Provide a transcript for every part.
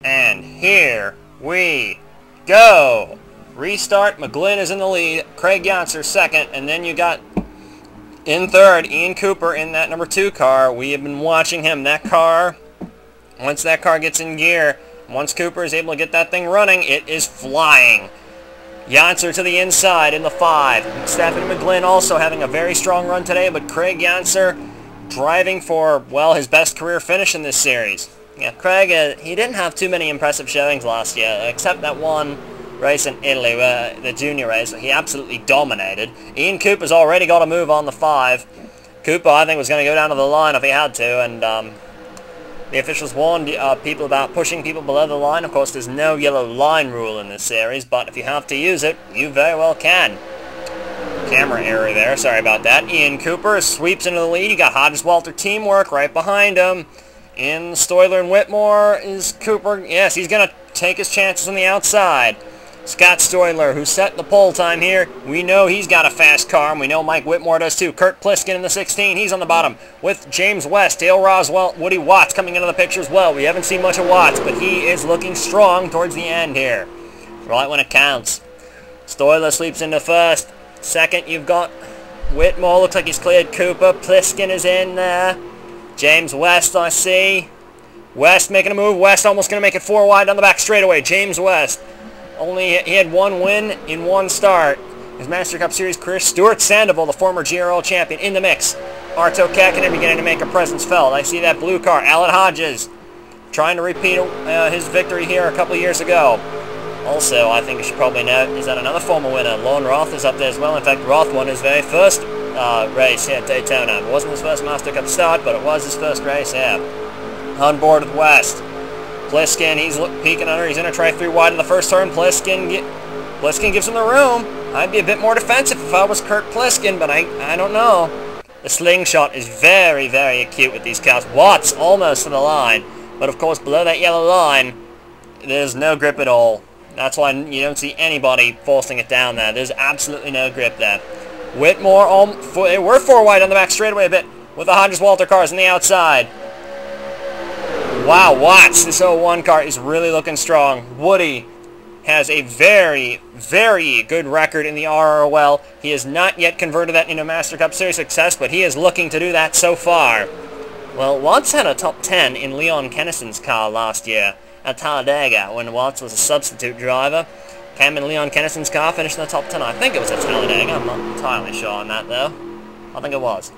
And here we go. Restart. McGlynn is in the lead. Craig Yonser second. And then you got in third Ian Cooper in that number 2 car. We have been watching him. That car, once that car gets in gear, once Cooper is able to get that thing running, it is flying. Yonser to the inside in the 5. Stephen McGlynn also having a very strong run today, but Craig Yonser driving for, well, his best career finish in this series. Yeah, Craig, he didn't have too many impressive showings last year, except that one race in Italy, the junior race. He absolutely dominated. Ian Cooper's already got a move on the 5. Cooper, I think, was going to go down to the line if he had to, and the officials warned people about pushing people below the line. Of course, there's no yellow line rule in this series, but if you have to use it, you very well can. Camera error there, sorry about that. Ian Cooper sweeps into the lead. You got Hodges-Walter teamwork right behind him. In Stoiler and Whitmore is Cooper. Yes, he's going to take his chances on the outside. Scott Stoiler, who set the pole time here. We know he's got a fast car, and we know Mike Whitmore does too. Kurt Pliskin in the 16. He's on the bottom with James West, Dale Roswell, Woody Watts coming into the picture as well. We haven't seen much of Watts, but he is looking strong towards the end here. Right when it counts. Stoiler sweeps into first. Second, you've got Whitmore. Looks like he's cleared Cooper. Pliskin is in there. James West, I see. West making a move. West almost going to make it 4 wide on the back straightaway. James West. He had one win in one start. His Master Cup Series career. Stuart Sandoval, the former GRL champion, in the mix. Arto Kakinen beginning to make a presence felt. I see that blue car. Alan Hodges trying to repeat his victory here a couple of years ago. Also, I think you should probably note, is that another former winner. Lon Roth is up there as well. In fact, Roth won his very first race here at Daytona. It wasn't his first Master Cup start, but it was his first race, yeah. On board with West. Pliskin, he's peeking under. He's going to try 3 wide in the first turn. Pliskin gives him the room. I'd be a bit more defensive if I was Kurt Pliskin, but I don't know. The slingshot is very, very acute with these cars. Watts almost to the line, but of course below that yellow line, there's no grip at all. That's why you don't see anybody forcing it down there. There's absolutely no grip there. Whitmore, we're 4 wide on the back straightaway a bit with the Hodges-Walter cars on the outside. Wow, Watts, this 01 car is really looking strong. Woody has a very, very good record in the RROL. He has not yet converted that into Master Cup Series success, but he is looking to do that so far. Well, Watts had a top 10 in Leon Kennison's car last year at Talladega when Watts was a substitute driver. Cam and Leon Kennison's car finished in the top 10. I think it was at Talladega. I'm not entirely sure on that, though. I think it was.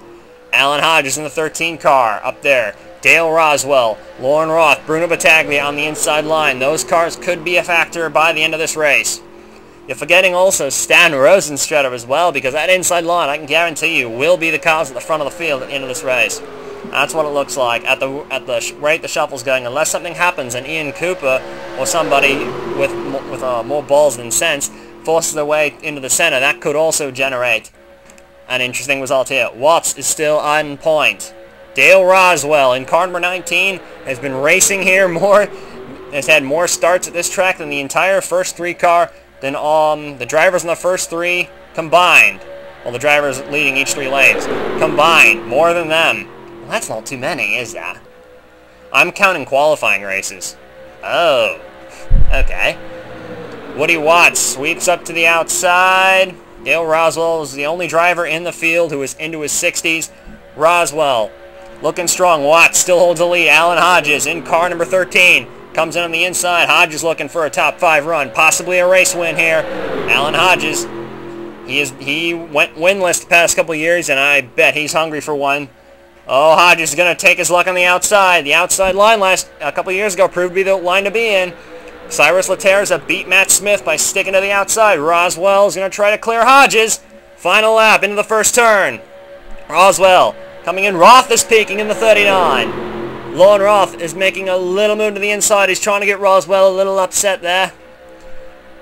Alan Hodges in the 13 car up there. Dale Roswell, Lauren Roth, Bruno Battaglia on the inside line. Those cars could be a factor by the end of this race. You're forgetting also Stan Rosenstrutter as well, because that inside line, I can guarantee you, will be the cars at the front of the field at the end of this race. That's what it looks like at the rate the shuffle's going. Unless something happens and Ian Cooper or somebody with more balls than sense forces their way into the center, that could also generate an interesting result here. Watts is still on point. Dale Roswell in car number 19 has been racing here more, has had more starts at this track than the entire first 3 car, than the drivers in the first 3 combined. Well, the drivers leading each 3 lanes combined, more than them. Well, that's not too many, is that? I'm counting qualifying races. Oh, okay. Woody Watts sweeps up to the outside. Dale Roswell is the only driver in the field who is into his 60s. Roswell looking strong. Watts still holds the lead. Alan Hodges in car number 13. Comes in on the inside. Hodges looking for a top 5 run. Possibly a race win here. Alan Hodges. He went winless the past couple of years, and I bet he's hungry for one. Oh, Hodges is going to take his luck on the outside. The outside line a couple of years ago proved to be the line to be in. Cyrus Laterza beat Matt Smith by sticking to the outside. Roswell is going to try to clear Hodges. Final lap into the first turn. Roswell coming in. Roth is peaking in the 39. Lon Roth is making a little move to the inside. He's trying to get Roswell a little upset there.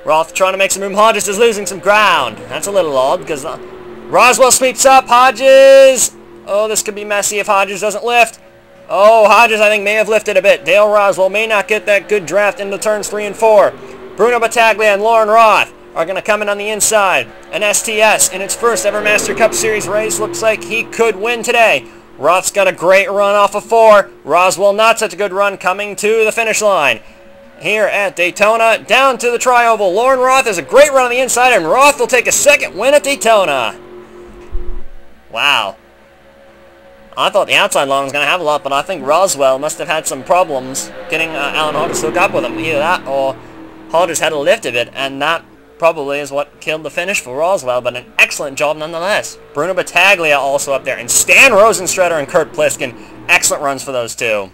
Roth trying to make some room. Hodges is losing some ground. That's a little odd because Roswell sweeps up. Hodges. Oh, this could be messy if Hodges doesn't lift. Oh, Hodges, I think, may have lifted a bit. Dale Roswell may not get that good draft into turns 3 and 4. Bruno Battaglia and Lauren Roth are going to come in on the inside. An STS in its first ever Master Cup Series race. Looks like he could win today. Roth's got a great run off of 4. Roswell not such a good run coming to the finish line. here at Daytona. Down to the tri-oval. Lauren Roth has a great run on the inside, and Roth will take a second win at Daytona. Wow. I thought the outside line was going to have a lot, but I think Roswell must have had some problems getting Alan Hodges to hook up with him. Either that or Hodges had a lift of it, and that probably is what killed the finish for Roswell, but an excellent job nonetheless. Bruno Battaglia also up there, and Stan Rosenstrutter and Kurt Pliskin. Excellent runs for those two.